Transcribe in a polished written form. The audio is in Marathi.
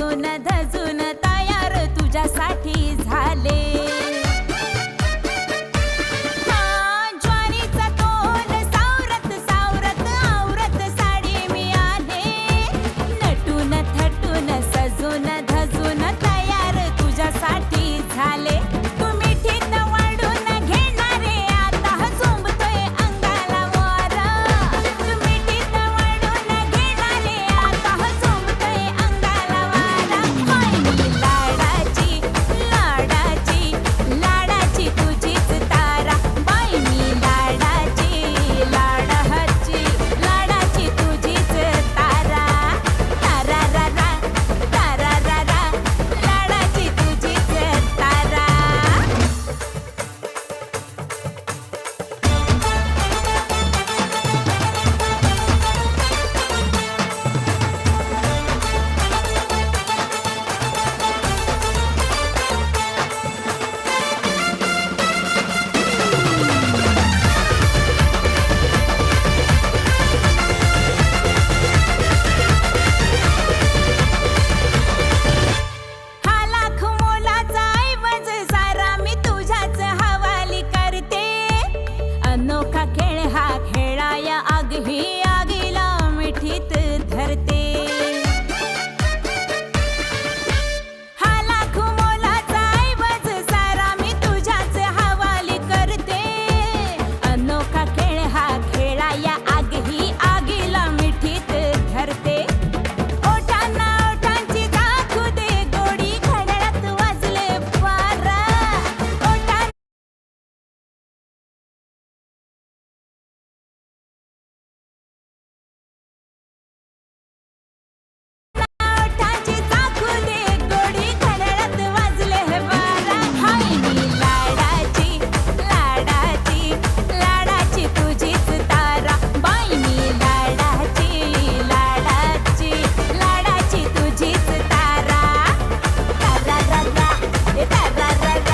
नटून धजून तयार तुझ्यासाठी झाले. ज्वारीचा तोल सावरत सावरत आवरत साडी मी आले. नटून थटून सजून धजून तयार तुझ्यासाठी झाले. तू मिठीत वाढून घेणारे आता झोंबतोय अंगाला वारा. तू मिठीत वाढून घेणारे आता झोंबतोय अंगाला वारा. होय मी लाडाची लाडाची लाडाची तुझीच तारा. बाई मी लाडाची लाडाची लाडाची तुझीच तारा. तारारारा तारारारा लाडाची तुझीच तारा. हा लाख मोलाचा ऐवज सारा मी तुझ्याच हवाली करते. अनोखा खेळ हा खेळाया आग ही आगीला मिठीत धरते.